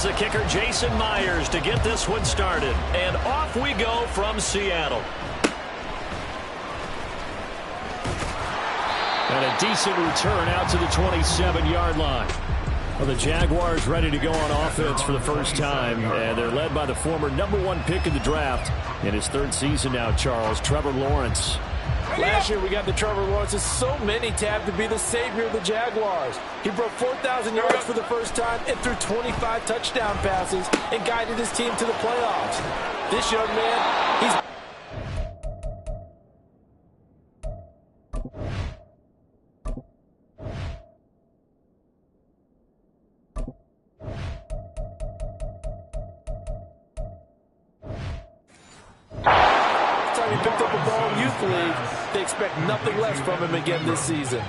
the kicker, Jason Myers, to get this one started. And off we go from Seattle. And a decent return out to the 27-yard line. Well, the Jaguars ready to go on offense for the first time, and they're led by the former #1 pick in the draft in his third season now, Charles, Trevor Lawrence. Last year we got the Trevor Lawrences. So many tabbed to be the savior of the Jaguars. He broke 4,000 yards for the first time and threw 25 touchdown passes and guided his team to the playoffs. This young man, he's... He picked up a ball in youth league. They expect nothing less from him again this season.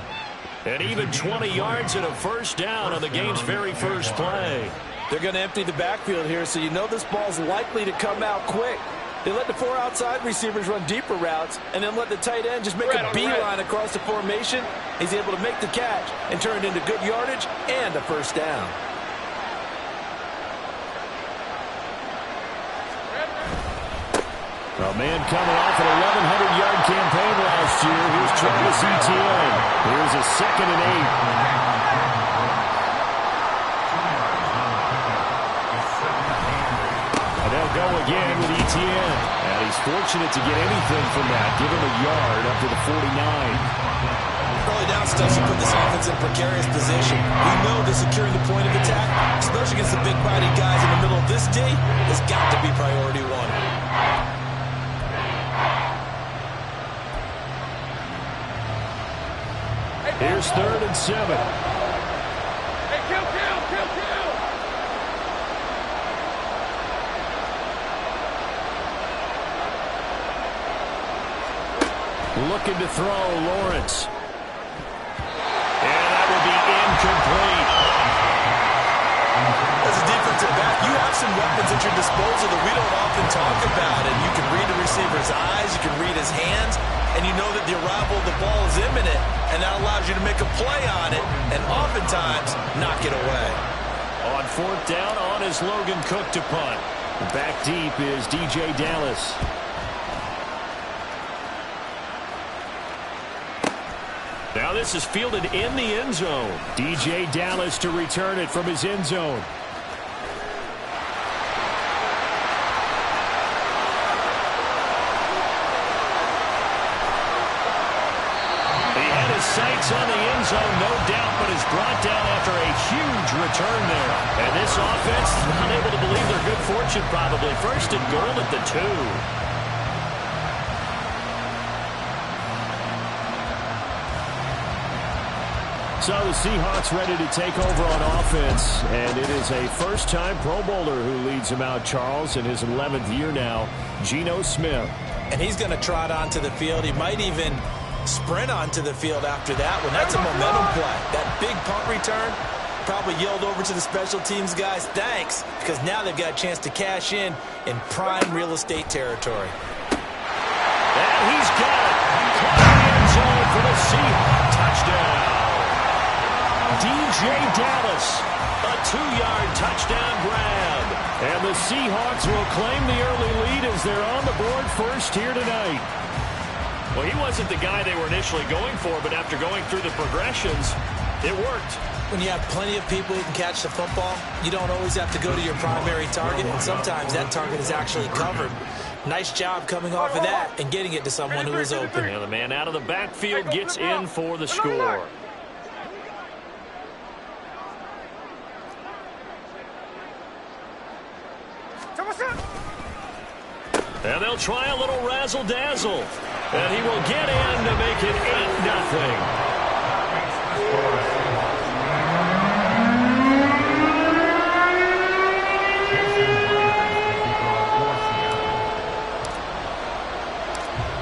And even 20 yards and a first down on the game's very first play. They're going to empty the backfield here, so you know this ball's likely to come out quick. They let the 4 outside receivers run deeper routes and then let the tight end just make a beeline across the formation. He's able to make the catch and turn it into good yardage and a first down. A man coming off an 1,100-yard campaign last year. Here's Travis Etienne. Here's a 2nd and 8. And they'll go again with Etienne. And he's fortunate to get anything from that. Give him a yard up to the 49. Early down stuff should put this offense in a precarious position. We know that securing the point of attack, especially against the big body guys in the middle of this D, has got to be priority 1. Here's 3rd and 7. Hey, kill! Looking to throw, Lawrence. And that will be incomplete. As a defensive back, you have some weapons at your disposal that we don't often talk about. And you can read the receiver's eyes, you can read his hands, and you know that the arrival of the ball is imminent, and that allows you to make a play on it and oftentimes knock it away. On 4th down, on is Logan Cook to punt. Back deep is DJ Dallas. Now this is fielded in the end zone. DJ Dallas to return it from his end zone. Sights on the end zone, no doubt, but is brought down after a huge return there. And this offense unable to believe their good fortune probably. 1st and goal at the 2. So the Seahawks ready to take over on offense, and it is a first-time Pro Bowler who leads them out, Charles, in his 11th year now, Geno Smith. And he's going to trot onto the field. He might even sprint onto the field after that one. That's a momentum play. That big punt return probably yelled over to the special teams guys, thanks, because now they've got a chance to cash in prime real estate territory. And he's got it. Caught in the end zone for the Seahawks touchdown. DJ Dallas, a 2-yard touchdown grab. And the Seahawks will claim the early lead as they're on the board first here tonight. Well, he wasn't the guy they were initially going for, but after going through the progressions, it worked. When you have plenty of people who can catch the football, you don't always have to go to your primary target, and sometimes that target is actually covered. Nice job coming off of that and getting it to someone who is open. And the man out of the backfield gets in for the score. And they'll try a little razzle-dazzle. And he will get in to make it 8-0.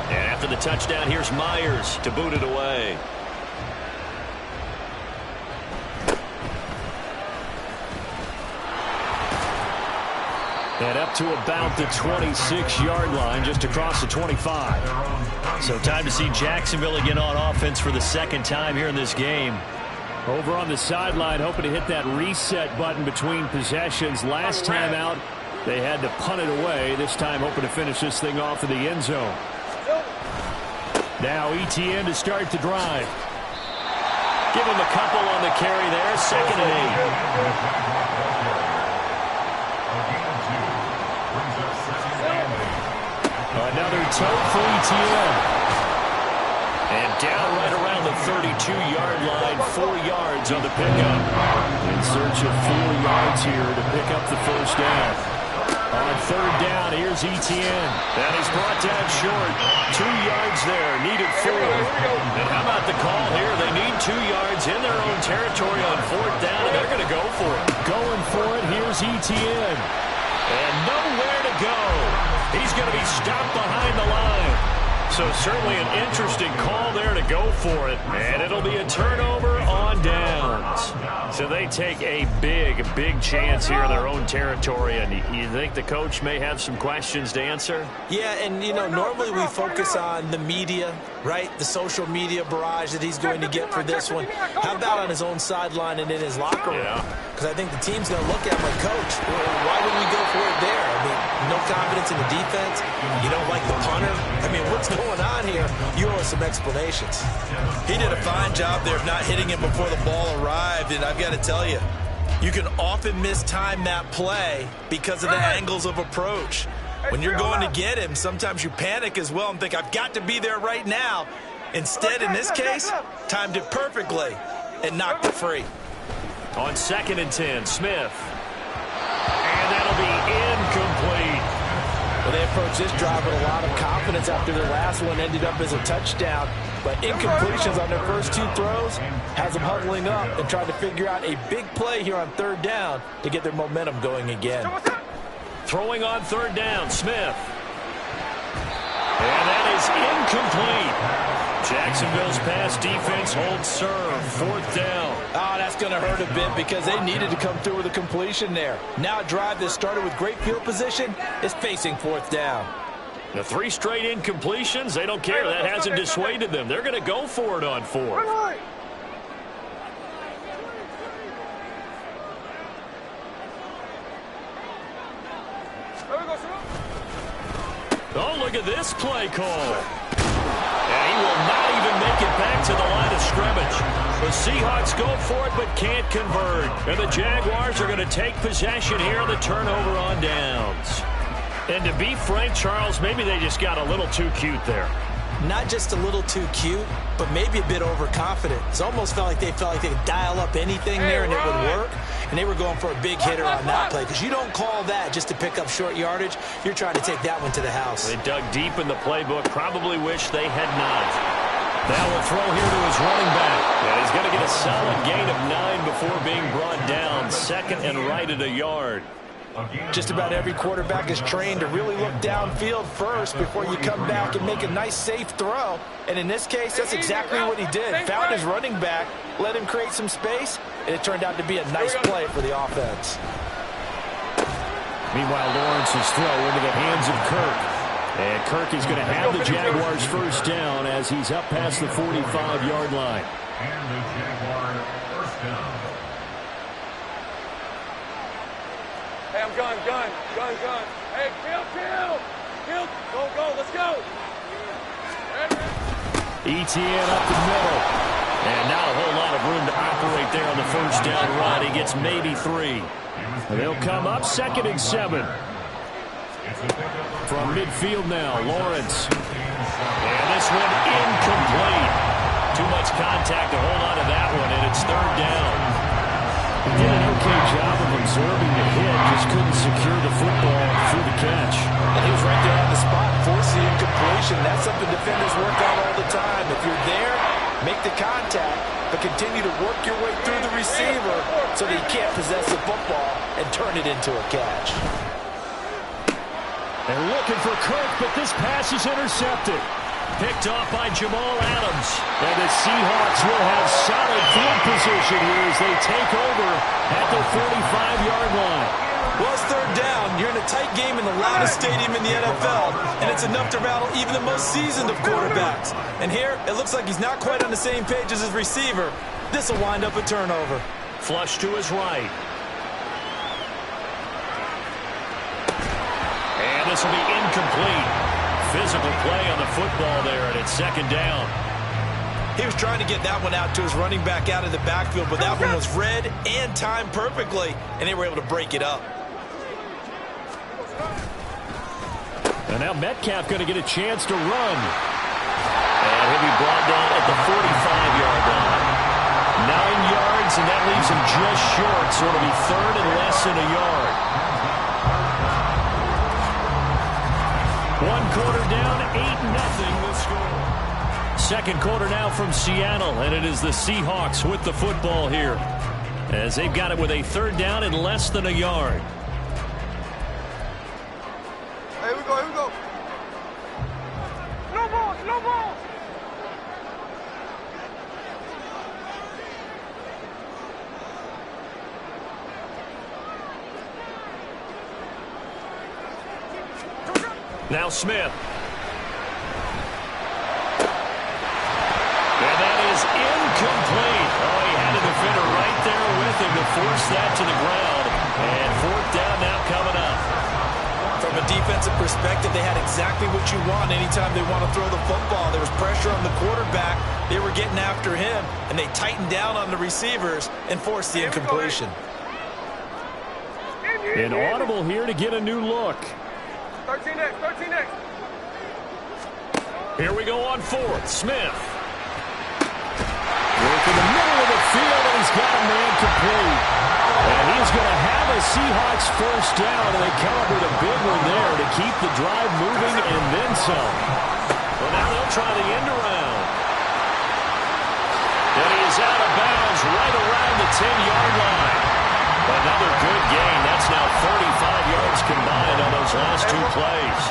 And after the touchdown, here's Myers to boot it away. And up to about the 26-yard line, just across the 25. So time to see Jacksonville again on offense for the 2nd time here in this game. Over on the sideline, hoping to hit that reset button between possessions. Last time out, they had to punt it away. This time, hoping to finish this thing off in the end zone. Now ETN to start the drive. Give him a couple on the carry there. 2nd and 8. Another tote for ETN. And down right around the 32-yard line, 4 yards on the pickup. In search of 4 yards here to pick up the first down. On 3rd down, here's ETN. And he's brought down short. 2 yards there, needed 4. And how about the call here? They need 2 yards in their own territory on 4th down, and they're going to go for it. Going for it, here's ETN. And nowhere to go. He's going to be stopped behind the line. So certainly an interesting call there to go for it. And it'll be a turnover on downs. So they take a big chance here in their own territory. And you think the coach may have some questions to answer? Yeah, and, you know, normally we focus on the media, right? The social media barrage that he's going to get for this one. How about on his own sideline and in his locker room? Because I think the team's going to look at him like, Coach, why wouldn't we go for it there? I mean, no confidence in the defense. You don't like the punter. I mean, what's going on here? You owe us some explanations. He did a fine job there of not hitting him before the ball arrived, and I've got to tell you, you can often mistime that play because of the angles of approach. When you're going to get him, sometimes you panic as well and think, I've got to be there right now. Instead, in this case, timed it perfectly and knocked it free. On 2nd and 10, Smith. And that'll be incomplete. Well, they approached this drive with a lot of confidence after their last one ended up as a touchdown. But incompletions on their first 2 throws has them huddling up and trying to figure out a big play here on 3rd down to get their momentum going again. Throwing on 3rd down, Smith. And that is incomplete. Jacksonville's pass defense holds serve. 4th down. Oh, that's going to hurt a bit because they needed to come through with a completion there. Now a drive that started with great field position is facing 4th down. The 3 straight incompletions, they don't care. That hasn't dissuaded them. They're going to go for it on 4th. Oh, look at this play call. And he will not even make it back to the line of scrimmage. The Seahawks go for it but can't convert. And the Jaguars are going to take possession here on the turnover on downs. And to be frank, Charles, maybe they just got a little too cute there. Not just a little too cute, but maybe a bit overconfident. It almost felt like they could dial up anything there and it would work. And they were going for a big hitter on that play because you don't call that just to pick up short yardage. You're trying to take that one to the house. They dug deep in the playbook. Probably wish they had not. Now will throw here to his running back. And he's going to get a solid gain of 9 before being brought down. 2nd and right at a yard. Just about every quarterback is trained to really look downfield first before you come back and make a nice, safe throw. And in this case, that's exactly what he did. Found his running back, let him create some space, and it turned out to be a nice play for the offense. Meanwhile, Lawrence's throw into the hands of Kirk. And Kirk is going to have the Jaguars first down as he's up past the 45-yard line. And the Jaguar first down. Hey, I'm gun. Hey, kill. Go, let's go. ETN up the middle. And not a whole lot of room to operate there on the first down run. He gets maybe 3. And they'll come up 2nd and 7. From midfield now, Lawrence. And this one incomplete. Too much contact to hold on to that one, and it's 3rd down. He did an okay job of absorbing the hit, just couldn't secure the football through the catch. And he was right there on the spot, forcing the incompletion. That's something defenders work on all the time. If you're there, make the contact, but continue to work your way through the receiver so that you can't possess the football and turn it into a catch. And looking for Kirk, but this pass is intercepted. Picked off by Jamal Adams. And the Seahawks will have solid field position here as they take over at the 45-yard line. Well, it's 3rd down. You're in a tight game in the loudest stadium in the NFL, and it's enough to rattle even the most seasoned of quarterbacks. And here, it looks like he's not quite on the same page as his receiver, This will wind up a turnover. Flush to his right. And this will be incomplete. Physical play on the football there, and it's second down. He was trying to get that one out to his running back out of the backfield, but that one was read and timed perfectly, and they were able to break it up. And now Metcalf going to get a chance to run. And he'll be brought down at the 45-yard line. 9 yards, and that leaves him just short, so it'll be third and less than a yard. 1 quarter down, 8-0 the score. Second quarter now from Seattle, and it is the Seahawks with the football here, as they've got it with a third down and less than a yard. Here we go, here we go. No balls, no balls. Now Smith. And that is incomplete. Oh, he had a defender right there with him to force that to the ground. And fourth down now coming up. From a defensive perspective, they had exactly what you want anytime they want to throw the football. There was pressure on the quarterback. They were getting after him, and they tightened down on the receivers and forced the incompletion. Inaudible here to get a new look. 13 next, 13 next. Here we go on fourth. Smith. Work in the middle of the field, and he's got a man complete. And he's going to have a Seahawks first down, and they come up with a big one there to keep the drive moving and then some. Well, now they'll try the end around. And he is out of bounds right around the 10-yard line. Another good gain. That's now 35 yards combined on those last two plays.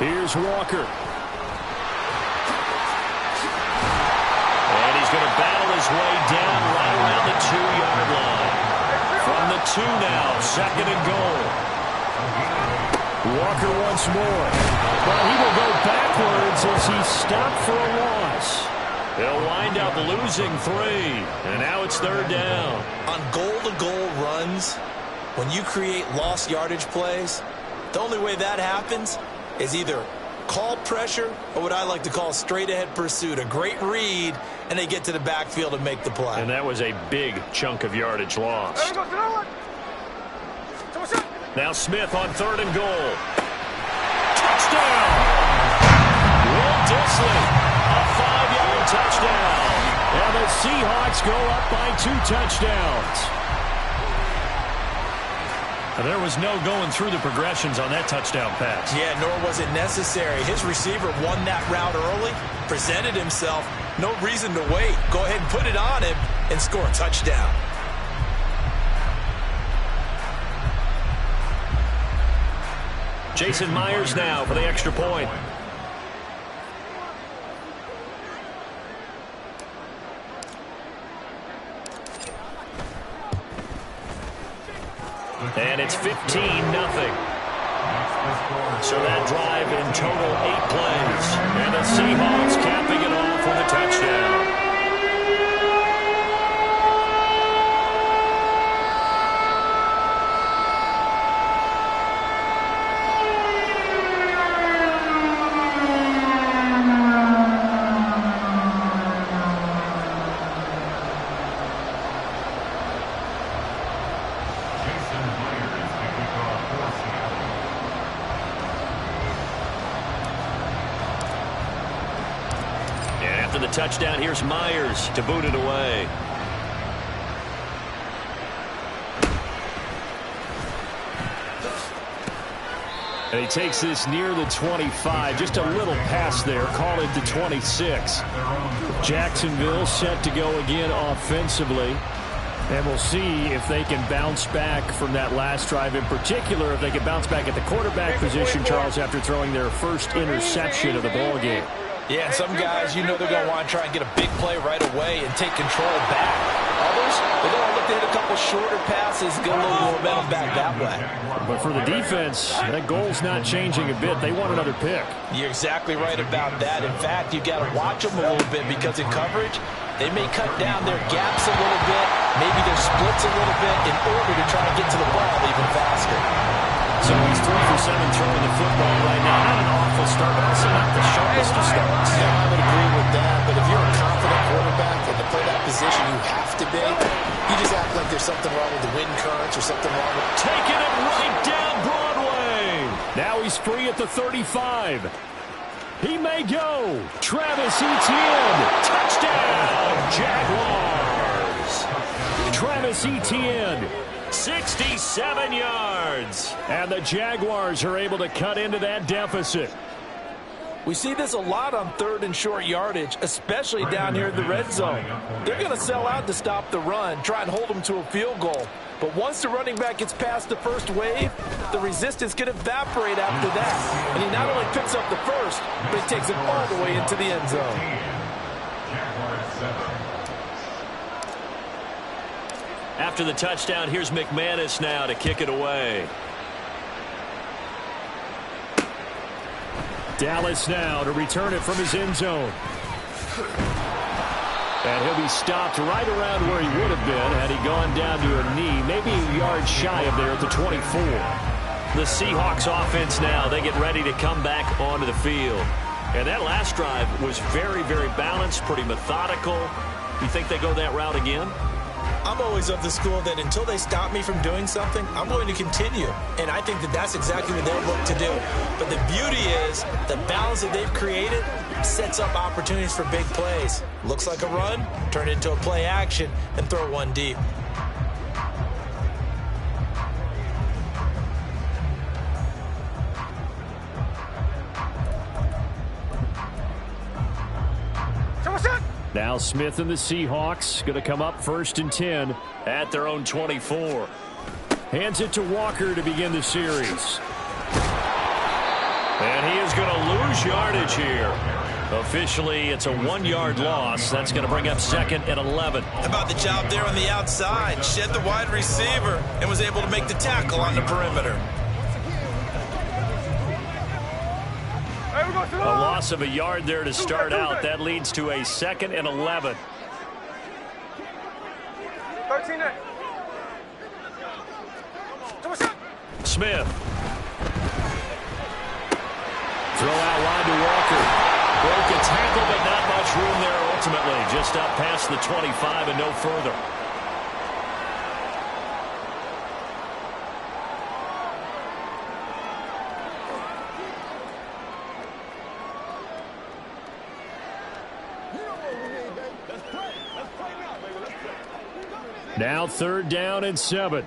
Here's Walker. And he's going to battle his way down right around the 2-yard line. From the 2 now, second and goal. Walker once more. Well, he will go backwards as he stopped for a loss. They'll wind up losing 3, and now it's third down. On goal-to-goal runs, when you create lost yardage plays, the only way that happens is either called pressure or what I like to call straight-ahead pursuit. A great read, and they get to the backfield and make the play. And that was a big chunk of yardage lost. Now Smith on third and goal. Touchdown! Will Disley. A 5-yard touchdown. And the Seahawks go up by 2 touchdowns. And there was no going through the progressions on that touchdown pass. Yeah, nor was it necessary. His receiver won that route early, presented himself. No reason to wait. Go ahead and put it on him and score a touchdown. Jason Myers now for the extra point. And it's 15-0. So that drive in total 8 plays. And the Seahawks capping it off with a touchdown. The touchdown, here's Myers to boot it away. And he takes this near the 25. Just a little pass there. Call it the 26. Jacksonville set to go again offensively. And we'll see if they can bounce back from that last drive. In particular, if they can bounce back at the quarterback position, Charles, after throwing their first interception of the ballgame. Yeah, and some guys, you know they're going to want to try and get a big play right away and take control back. Others, they're going to look to hit a couple those shorter passes, get a little momentum back that way. But for the defense, that goal's not changing a bit. They want another pick. You're exactly right about that. In fact, you've got to watch them a little bit because in coverage, they may cut down their gaps a little bit, maybe their splits a little bit in order to try to get to the ball even faster. So he's 3 for 7 throwing the football right now. Not an awful start, but also not the sharpest of starts. Yeah, I would agree with that. But if you're a confident quarterback and to play that position, you have to be. You just act like there's something wrong with the wind currents or something wrong with... Taking it right down Broadway. Now he's free at the 35. He may go. Travis Etienne. Touchdown, Jaguars. Travis Etienne. 67 yards. And the Jaguars are able to cut into that deficit. We see this a lot on 3rd and short yardage, especially down here in the red zone. They're going to sell out to stop the run, try and hold them to a field goal. But once the running back gets past the first wave, the resistance can evaporate after that. And he not only picks up the first, but he takes it all the way into the end zone. After the touchdown, here's McManus now to kick it away. Dallas now to return it from his end zone. And he'll be stopped right around where he would have been had he gone down to a knee, maybe a yard shy of there at the 24. The Seahawks offense now, they get ready to come back onto the field. And that last drive was very, very balanced, pretty methodical. You think they go that route again? I'm always of the school that until they stop me from doing something, I'm going to continue. And I think that that's exactly what they'll look to do. But the beauty is the balance that they've created sets up opportunities for big plays. Looks like a run, turn it into a play action, and throw one deep. Now Smith and the Seahawks going to come up 1st and 10 at their own 24. Hands it to Walker to begin the series. And he is going to lose yardage here. Officially, it's a 1-yard loss. That's going to bring up 2nd and 11. How about the job there on the outside? Shed the wide receiver and was able to make the tackle on the perimeter. A loss of a yard there to start out. That leads to a 2nd and 11. 13 there. Smith. Throw out wide to Walker. Broke a tackle, but not much room there ultimately. Just up past the 25 and no further. Now 3rd down and 7.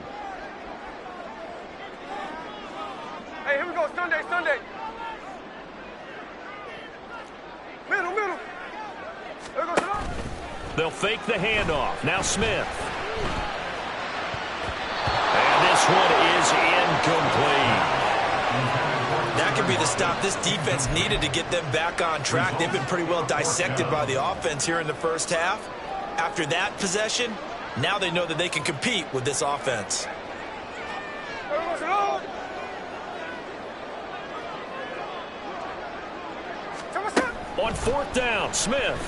Hey, here we go. Sunday. Middle. Here we go. They'll fake the handoff. Now Smith. And this one is incomplete. That could be the stop this defense needed to get them back on track. They've been pretty well dissected by the offense here in the first half. After that possession, now they know that they can compete with this offense. On 4th down, Smith.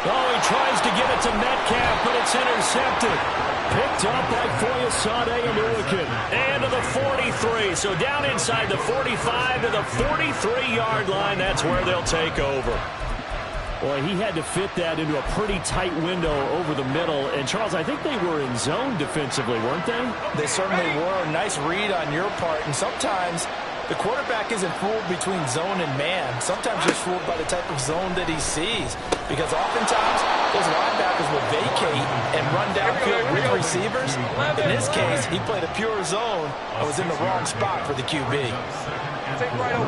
Oh, he tries to get it to Metcalf, but it's intercepted. Picked up by Foyesade and Ulican. And to the 43. So down inside the 45 to the 43-yard line. That's where they'll take over. Boy, he had to fit that into a pretty tight window over the middle. And, Charles, I think they were in zone defensively, weren't they? They certainly were. Nice read on your part. And sometimes the quarterback isn't fooled between zone and man. Sometimes he's fooled by the type of zone that he sees. Because oftentimes those linebackers will vacate and run downfield with receivers. In this case, he played a pure zone and was in the wrong spot for the QB.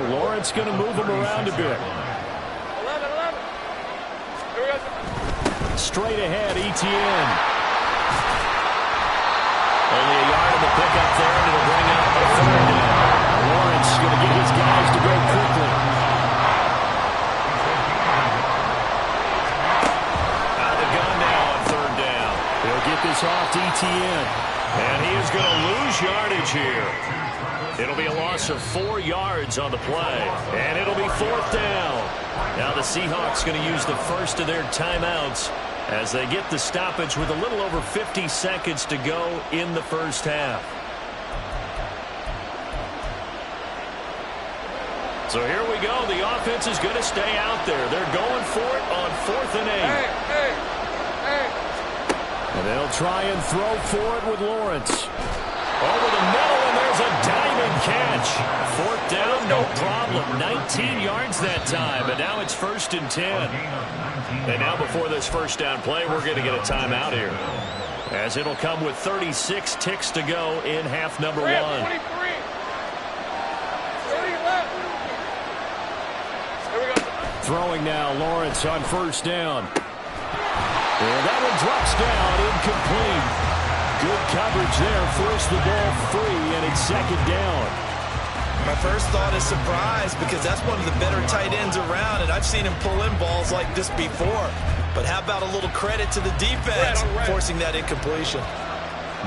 Lawrence going to move him around a bit. Straight ahead, Etienne. Only a yard in the pickup there, and it'll bring up a 3rd down. Lawrence going to get his guys to go quickly. Out of the gun now on 3rd down. He'll get this this off to ETN. And he is going to lose yardage here. It'll be a loss of 4 yards on the play. And it'll be 4th down. Now the Seahawks going to use the first of their timeouts as they get the stoppage with a little over 50 seconds to go in the first half. So here we go. The offense is going to stay out there. They're going for it on 4th and 8. And they'll try and throw for it with Lawrence. Over the middle, and there's a diamond catch. 4th down, no problem. 19 yards that time, and now it's 1st and 10. And now before this first down play, we're going to get a timeout here, as it'll come with 36 ticks to go in half number 1. 23. 30 left. Here we go. Throwing now, Lawrence on 1st down. And that one drops down, incomplete. Good coverage there, forced the ball free, and it's 2nd down. My first thought is surprise, because that's one of the better tight ends around, and I've seen him pull in balls like this before. But how about a little credit to the defense forcing that incompletion?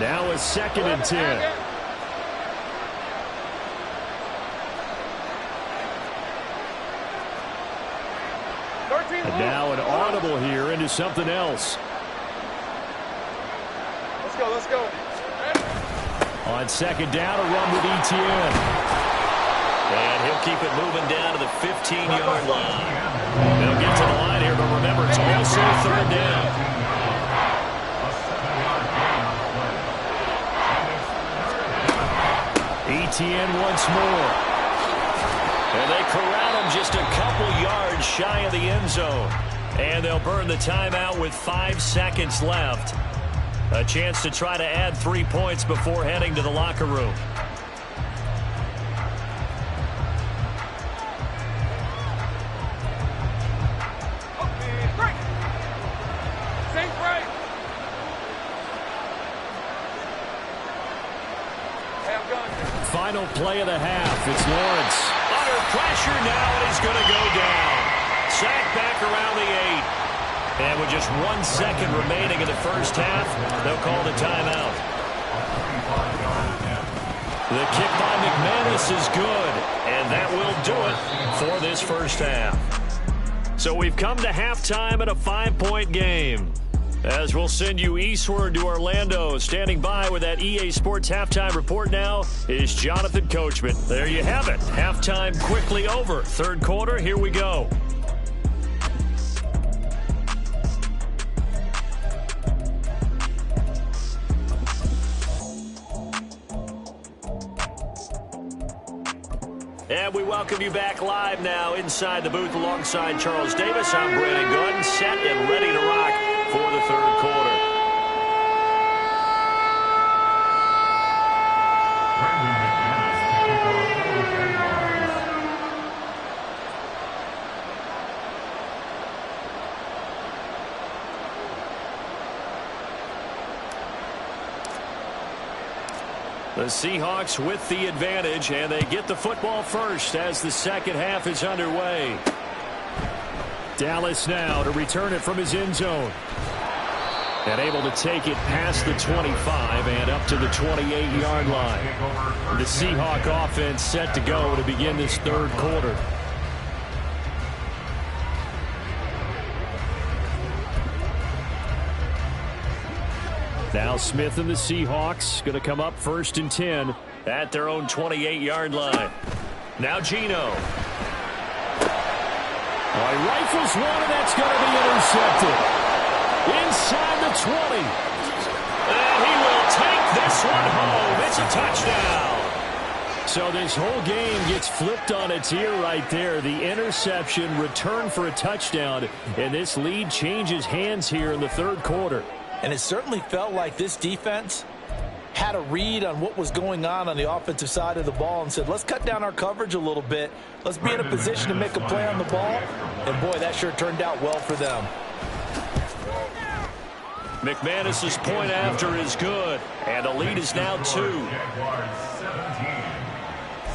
Now a 2nd and 10. And now an audible here into something else. Let's go. On 2nd down, a run with ETN. And he'll keep it moving down to the 15-yard line. They'll get to the line here, but remember, it's also 3rd down. ETN once more. And they corral him just a couple yards shy of the end zone. And they'll burn the timeout with 5 seconds left. A chance to try to add 3 points before heading to the locker room. Final play of the half. It's Lawrence. Under pressure now, and he's going to go down. Sacked back around the 8. And with just 1 second remaining in the first half, they'll call the timeout. The kick by McManus is good, and that will do it for this first half. So we've come to halftime at a 5-point game. As we'll send you eastward to Orlando. Standing by with that EA Sports halftime report now is Jonathan Coachman. There you have it. Halftime quickly over. 3rd quarter, here we go. And we welcome you back live now inside the booth alongside Charles Davis. I'm Brandon Gordon, set and ready to rock for the 3rd quarter. The Seahawks with the advantage, and they get the football first as the second half is underway. Dallas now to return it from his end zone. And able to take it past the 25 and up to the 28-yard line. The Seahawk offense set to go to begin this 3rd quarter. Now Smith and the Seahawks going to come up 1st and 10 at their own 28-yard line. Now Geno. He rifles one, and that's going to be intercepted. Inside the 20. And he will take this one home. It's a touchdown. So this whole game gets flipped on its ear right there. The interception, return for a touchdown, and this lead changes hands here in the 3rd quarter. And it certainly felt like this defense had a read on what was going on the offensive side of the ball and said, let's cut down our coverage a little bit. Let's be in a position to make a play on the ball. And, boy, that sure turned out well for them. McManus's point after is good, and the lead is now 2. Jaguars 17,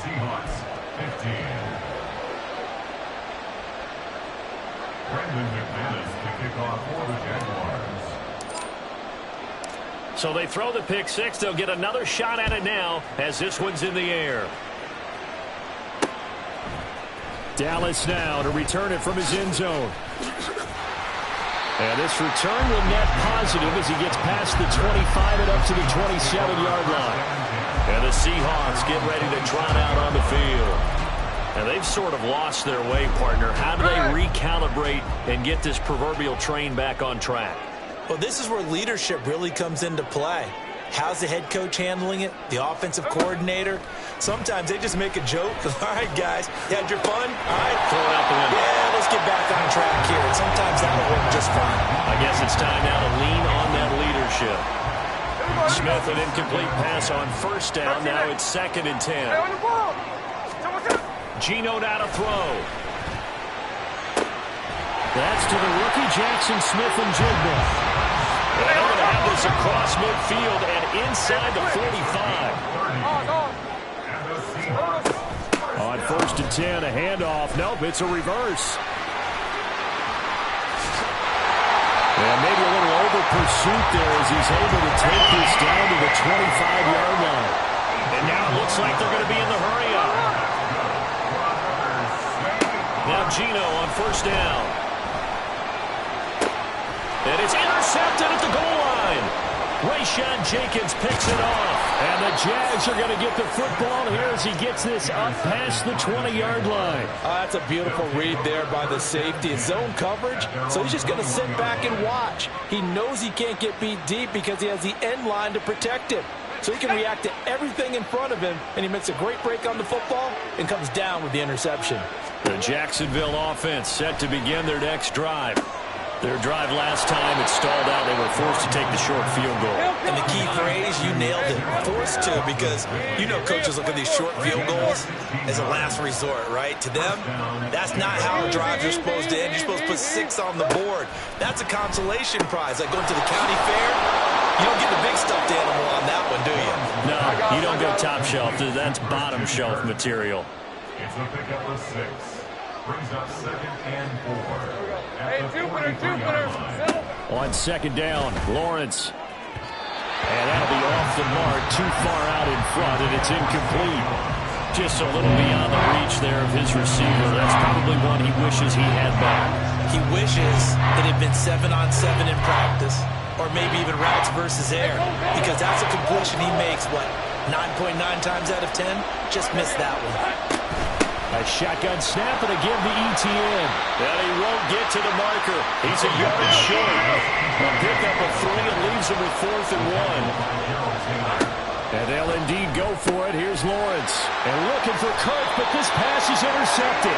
Seahawks 15. Brendan McManus to kick off for the Jaguars. So they throw the pick six. They'll get another shot at it now as this one's in the air. Dallas now to return it from his end zone. And this return will net positive as he gets past the 25 and up to the 27-yard line. And the Seahawks get ready to trot out on the field. And they've sort of lost their way, partner. How do they recalibrate and get this proverbial train back on track? Well, this is where leadership really comes into play. How's the head coach handling it? The offensive coordinator? Sometimes they just make a joke. All right, guys, you had your fun? All right. Throw it out the window. Yeah, let's get back on track here. And sometimes that'll work just fine. I guess it's time now to lean on that leadership. Smith, an incomplete pass on first down. Now it's 2nd and 10. Geno now to throw. That's to the rookie, Jackson Smith and Jigba. And they're going to have this across midfield and inside the 45. On 1st and 10, a handoff. Nope, it's a reverse. And maybe a little over pursuit there as he's able to take this down to the 25-yard line. And now it looks like they're going to be in the hurry-up. Now Geno on 1st down. And it's intercepted at the goal line. Rayshawn Jenkins picks it off. And the Jags are going to get the football here as he gets this up past the 20-yard line. That's a beautiful read there by the safety. It's zone coverage, so he's just going to sit back and watch. He knows he can't get beat deep because he has the end line to protect him. So he can react to everything in front of him, and he makes a great break on the football and comes down with the interception. The Jacksonville offense set to begin their next drive. Their drive last time, it stalled out. They were forced to take the short field goal. And the key phrase, you nailed it, forced to, because you know coaches look at these short field goals as a last resort, right? To them, that's not how drives are supposed to end. You're supposed to put 6 on the board. That's a consolation prize. Like going to the county fair, you don't get the big stuffed animal on that one, do you? No, you don't go top shelf. That's bottom shelf material. It's a pickup of 6. Brings up 2nd and 4. Hey, Jupiter. On 2nd down, Lawrence. And that'll be off the mark, too far out in front, and it's incomplete. Just a little beyond the reach there of his receiver. That's probably one he wishes he had back. He wishes it had been 7-on-7 in practice, or maybe even routes versus air, because that's a completion he makes, 9.9 times out of 10? Just missed that one. A shotgun snap and again to ETN. And he won't get to the marker. He's a yard short. A pickup of 3 and leaves him with 4th and 1. And they'll indeed go for it. Here's Lawrence. And looking for Kirk, but this pass is intercepted.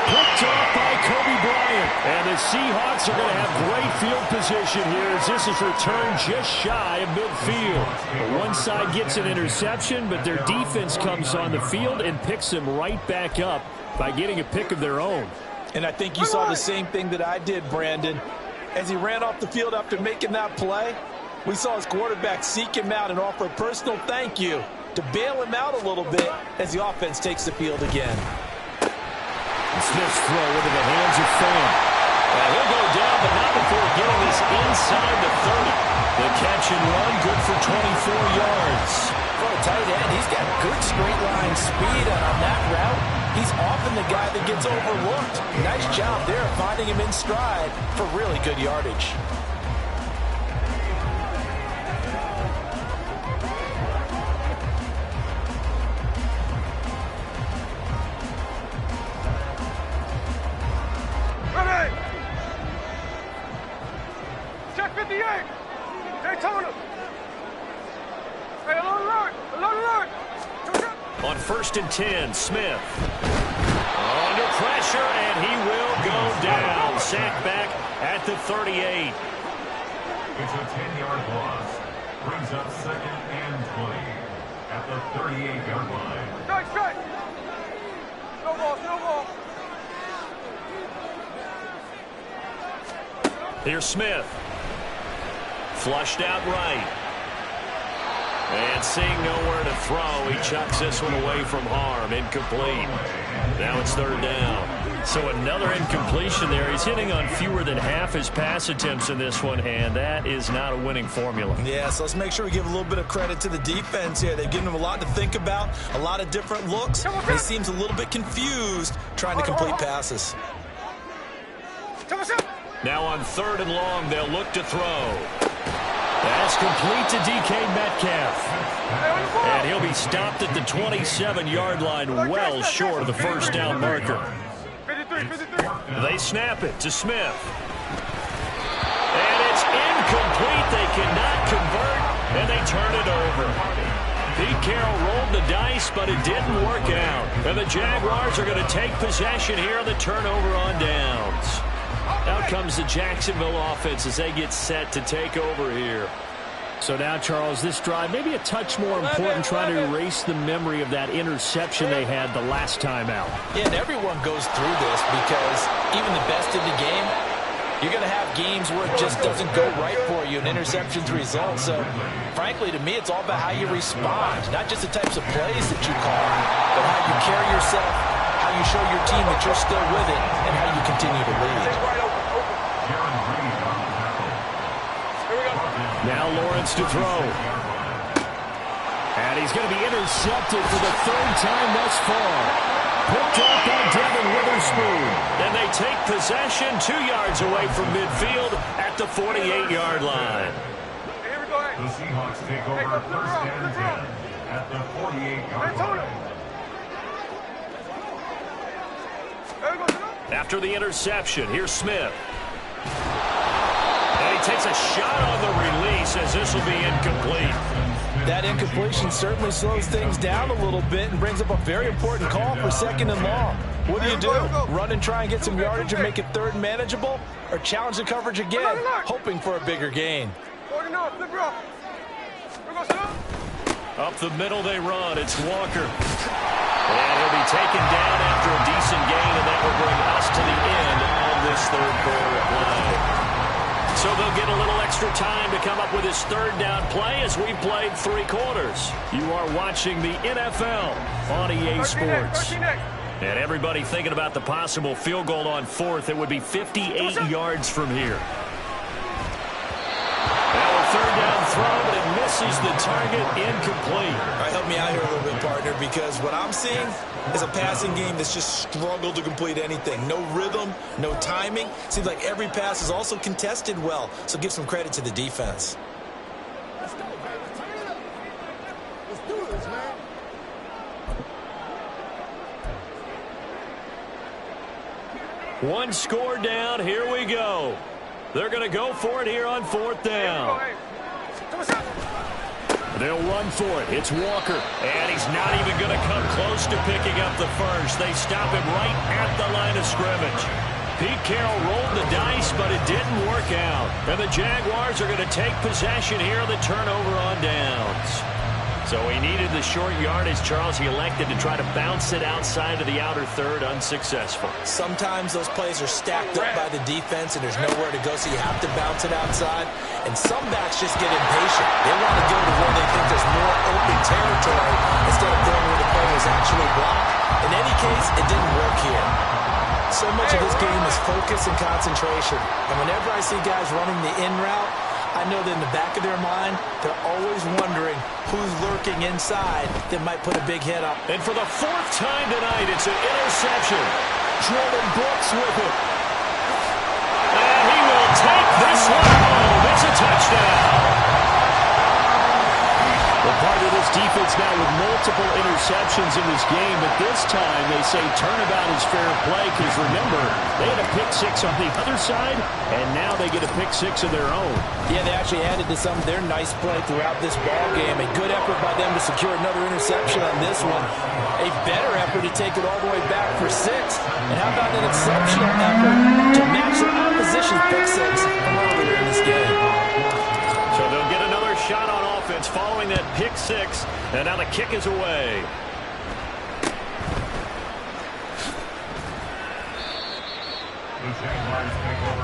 Picked off by Kobe Bryant. And the Seahawks are going to have great field position here as this is returned just shy of midfield. One side gets an interception, but their defense comes on the field and picks them right back up by getting a pick of their own. And I think you saw the same thing that I did, Brandon. As he ran off the field after making that play, we saw his quarterback seek him out and offer a personal thank you to bail him out a little bit as the offense takes the field again. Smith's throw into the hands of Fan. And he'll go down, but not before getting this inside the 30. The catch and run, good for 24 yards. For a tight end, he's got good straight line speed, and on that route, he's often the guy that gets overlooked. Nice job there finding him in stride for really good yardage. Check 58. Daytona. Hey, alert. On 1st and 10, Smith. Under pressure, and he will go down. Sacked back at the 38. It's a 10-yard loss. Brings up 2nd and 20 at the 38-yard line. Strike. No ball. Here's Smith. Flushed out right. And seeing nowhere to throw, he chucks this one away from harm. Incomplete. Now it's 3rd down. So another incompletion there. He's hitting on fewer than half his pass attempts in this one, and that is not a winning formula. Yeah, so let's make sure we give a little bit of credit to the defense here. They've given him a lot to think about, a lot of different looks. He seems a little bit confused trying to complete passes. Now on 3rd and long, they'll look to throw. That's complete to DK Metcalf. And he'll be stopped at the 27-yard line, well short of the first down marker. They snap it to Smith. And it's incomplete. They cannot convert, and they turn it over. Pete Carroll rolled the dice, but it didn't work out. And the Jaguars are going to take possession here on the turnover on downs. Out comes the Jacksonville offense as they get set to take over here. So now, Charles, this drive maybe a touch more important, trying to erase the memory of that interception they had the last time out. Yeah, and everyone goes through this because even the best in the game, you're going to have games where it just doesn't go right for you, and interceptions result. So, frankly, to me, it's all about how you respond, not just the types of plays that you call, but how you carry yourself, how you show your team that you're still with it, and how you continue to lead. Now Lawrence to throw. And he's going to be intercepted for the 3rd time thus far. Picked up by Devin Witherspoon. And they take possession 2 yards away from midfield at the 48-yard line. The Seahawks take over 1st and 10 at the 48-yard line. After the interception, here's Smith. And he takes a shot on the release as this will be incomplete. That incompletion certainly slows things down a little bit and brings up a very important call for 2nd and long. What do? Run and try and get some yardage and make it 3rd manageable? Or challenge the coverage again, hoping for a bigger gain? Up the middle they run. It's Walker. And he'll be taken down after a decent gain, and that will bring us to the end of this 3rd quarter play. So they'll get a little extra time to come up with his 3rd down play as we've played 3 quarters. You are watching the NFL on EA Sports. And everybody thinking about the possible field goal on 4th. It would be 58 yards from here. Now a 3rd down throw, but it misses the target, incomplete. All right, help me out here a little bit, partner, because what I'm seeing is a passing game that's just struggled to complete anything. No rhythm, no timing. Seems like every pass is also contested well, so give some credit to the defense. Let's go, man. Turn it up. Let's do this, man. One score down. Here we go. They're going to go for it here on 4th down. They'll run for it. It's Walker. And he's not even going to come close to picking up the first. They stop him right at the line of scrimmage. Pete Carroll rolled the dice, but it didn't work out. And the Jaguars are going to take possession here on the turnover on downs. So he needed the short yardage, Charles. He elected to try to bounce it outside of the outer 3rd, unsuccessful. Sometimes those plays are stacked up by the defense and there's nowhere to go, so you have to bounce it outside. And some backs just get impatient. They want to go to where they think there's more open territory instead of going where the play was actually blocked. In any case, it didn't work here. So much of this game is focus and concentration. And whenever I see guys running the in route, I know that in the back of their mind, they're always wondering who's lurking inside that might put a big hit up. And for the 4th time tonight, it's an interception. Jordan Brooks with it. And he will take this one home. It's a touchdown. Well, part of this defense now with multiple interceptions in this game, but this time they say turnabout is fair play because, remember, they had a pick-6 on the other side, and now they get a pick-6 of their own. Yeah, they actually added to some of their nice play throughout this ball game. A good effort by them to secure another interception on this one. A better effort to take it all the way back for 6. And how about an exceptional effort to match the opposition's pick-6 from earlier in this game? So they'll get another shot on offense following that pick-6, and now the kick is away.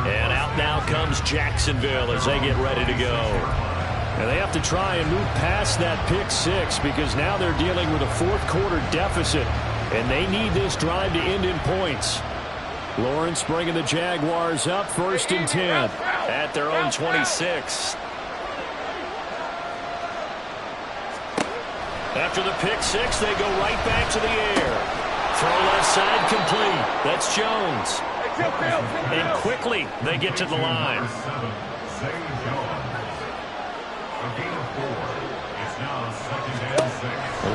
And out now comes Jacksonville as they get ready to go. And they have to try and move past that pick-6 because now they're dealing with a 4th quarter deficit, and they need this drive to end in points. Lawrence bringing the Jaguars up, 1st and 10. At their own 26. After the pick six, they go right back to the air. Throw left side complete. That's Jones. And quickly they get to the line.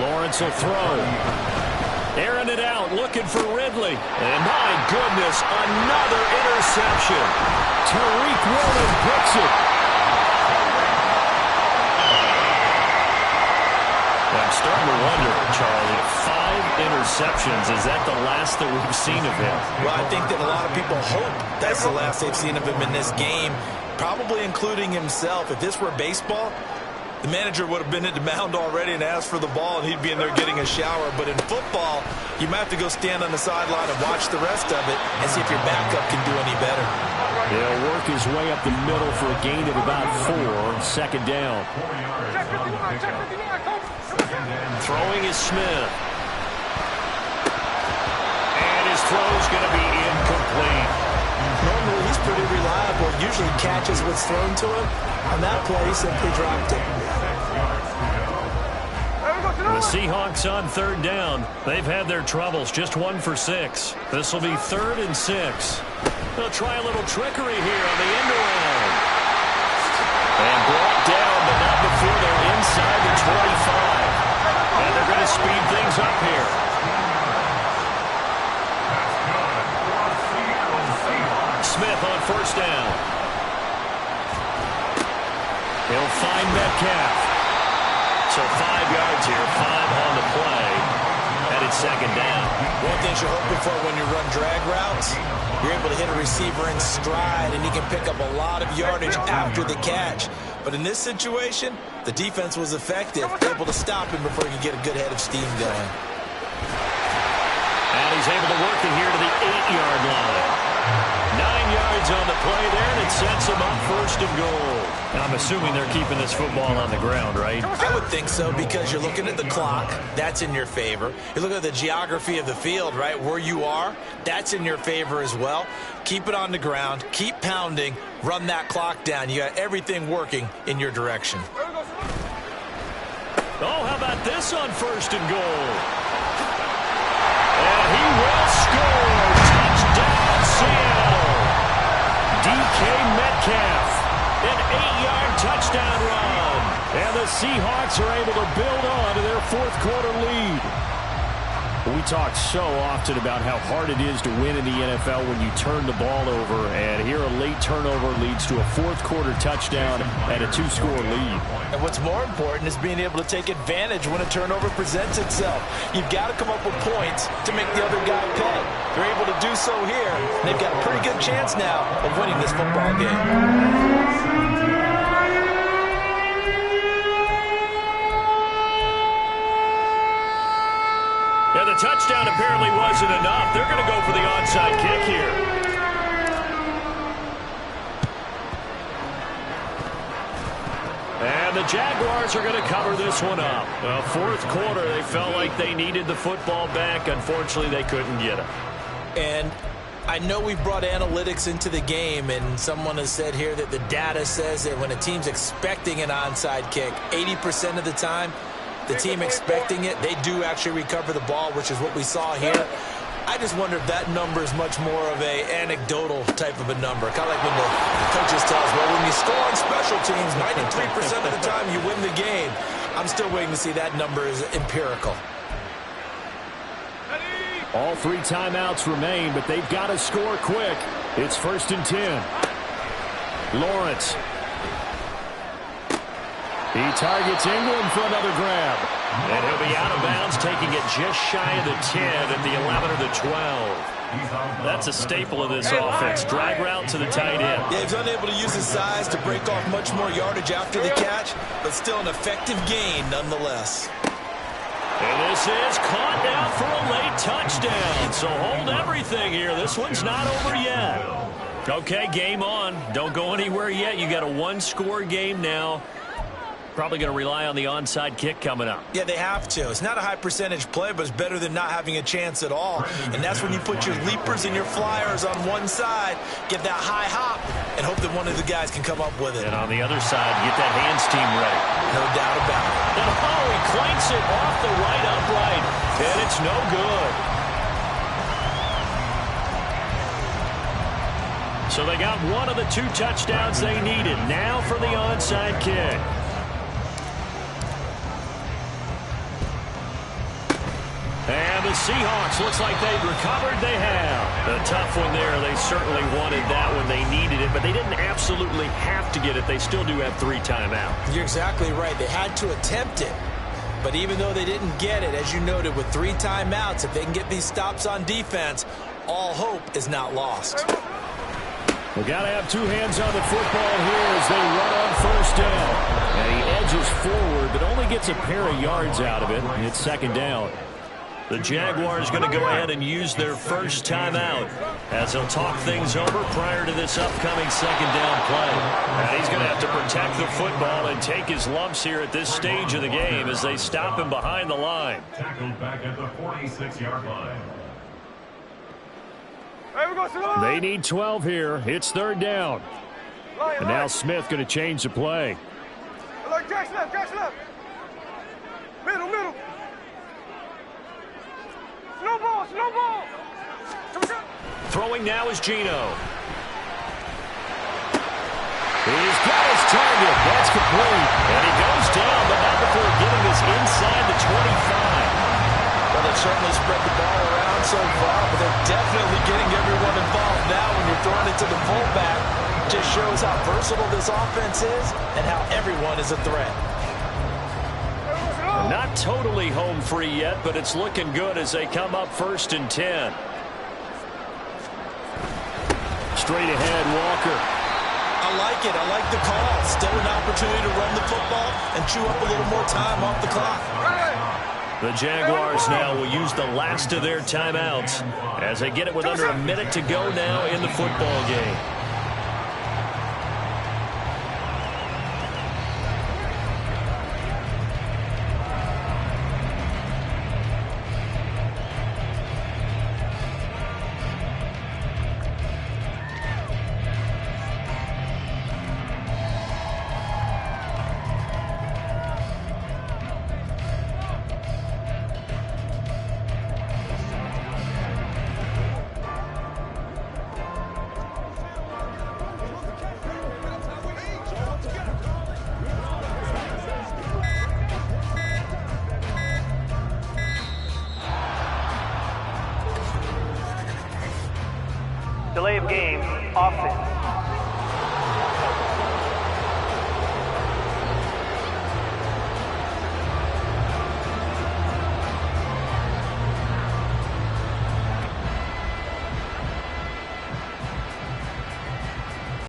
Lawrence will throw. Airing it out, looking for Ridley. And my goodness, another interception. Tariq Woolen picks it. I'm starting to wonder, Charlie, 5 interceptions. Is that the last that we've seen of him? Well, I think that a lot of people hope that's the last they've seen of him in this game, probably including himself. If this were baseball, the manager would have been at the mound already and asked for the ball, and he'd be in there getting a shower. But in football, you might have to go stand on the sideline and watch the rest of it and see if your backup can do any better. He'll work his way up the middle for a gain of about 4, 2nd down. Throwing is Smith. And his throw's going to be incomplete. Normally, he's pretty reliable. Usually catches what's thrown to him. On that play, he simply dropped it. The Seahawks on 3rd down. They've had their troubles. Just 1 for 6. This will be 3rd and 6. They'll try a little trickery here on the end around. And brought down, but not before they're inside the 25. And they're going to speed things up here. Smith on 1st down. He'll find Metcalf. So 5 yards here, 5 on the play. And it's 2nd down. One thing you're hoping for when you run drag routes, you're able to hit a receiver in stride, and he can pick up a lot of yardage after the catch. But in this situation, the defense was effective, able to stop him before he could get a good head of steam going. And he's able to work it here to the 8-yard line. 9 yards on the play there, and it sets him up 1st and goal. I'm assuming they're keeping this football on the ground, right? I would think so, because you're looking at the clock. That's in your favor. You're looking at the geography of the field, right? Where you are, that's in your favor as well. Keep it on the ground. Keep pounding. Run that clock down. You got everything working in your direction. Oh, how about this on 1st and goal? And he will score. Touchdown, Seattle. DK Metcalf. An 8-yard touchdown run. And the Seahawks are able to build on to their 4th quarter lead. We talk so often about how hard it is to win in the NFL when you turn the ball over, and here a late turnover leads to a 4th quarter touchdown and a 2-score lead. And what's more important is being able to take advantage when a turnover presents itself. You've got to come up with points to make the other guy pay. They're able to do so here, and they've got a pretty good chance now of winning this football game. Yeah, the touchdown apparently wasn't enough. They're going to go for the onside kick here. And the Jaguars are going to cover this one up. Well, 4th quarter, they felt like they needed the football back. Unfortunately, they couldn't get it. And I know we've brought analytics into the game, and someone has said here that the data says that when a team's expecting an onside kick, 80% of the time, the team expecting it, they do actually recover the ball, which is what we saw here. I just wonder if that number is much more of a anecdotal type of a number. Kind of like when the coaches tell us, well, when you score on special teams, 93% of the time you win the game. I'm still waiting to see that number is empirical. All 3 timeouts remain, but they've got to score quick. It's 1st and 10. Lawrence. He targets England for another grab. And he'll be out of bounds, taking it just shy of the 10 at the 11 or the 12. That's a staple of this offense. Drag route to the tight end. Yeah, he's unable to use his size to break off much more yardage after the catch, but still an effective gain nonetheless. And this is caught down for a late touchdown. So hold everything here. This one's not over yet. Okay, game on. Don't go anywhere yet. You got a 1-score game now. Probably going to rely on the onside kick coming up. Yeah, they have to. It's not a high percentage play, but it's better than not having a chance at all. And that's when you put your leapers and your flyers on one side, get that high hop, and hope that one of the guys can come up with it. And on the other side, get that hands team ready. No doubt about it. And he clanks it off the right upright, and it's no good. So they got one of the 2 touchdowns they needed. Now for the onside kick. And the Seahawks, looks like they've recovered. They have. A tough one there. They certainly wanted that when they needed it, but they didn't absolutely have to get it. They still do have 3 timeouts. You're exactly right. They had to attempt it. But even though they didn't get it, as you noted, with 3 timeouts, if they can get these stops on defense, all hope is not lost. We got to have 2 hands on the football here as they run on first down. And he edges forward, but only gets a pair of yards out of it. And it's second down. The Jaguars going to go ahead and use their first timeout as they'll talk things over prior to this upcoming second down play. And he's going to have to protect the football and take his lumps here at this stage of the game as they stop him behind the line. Tackled back at the 46-yard line. They need 12 here. It's third down. And now Smith going to change the play. Jackson left. Middle. Snowball. Throwing now is Geno. He's got his target. That's complete. And he goes down, but not before getting this inside the 25. Well, they've certainly spread the ball around so far, but they're definitely getting everyone involved now when you're throwing it to the fullback. Just shows how versatile this offense is and how everyone is a threat. Not totally home free yet, but it's looking good as they come up 1st and 10. Straight ahead, Walker. I like it. I like the call. Still an opportunity to run the football and chew up a little more time off the clock. The Jaguars now will use the last of their timeouts as they get it with under a minute to go now in the football game. Delay of game, offense.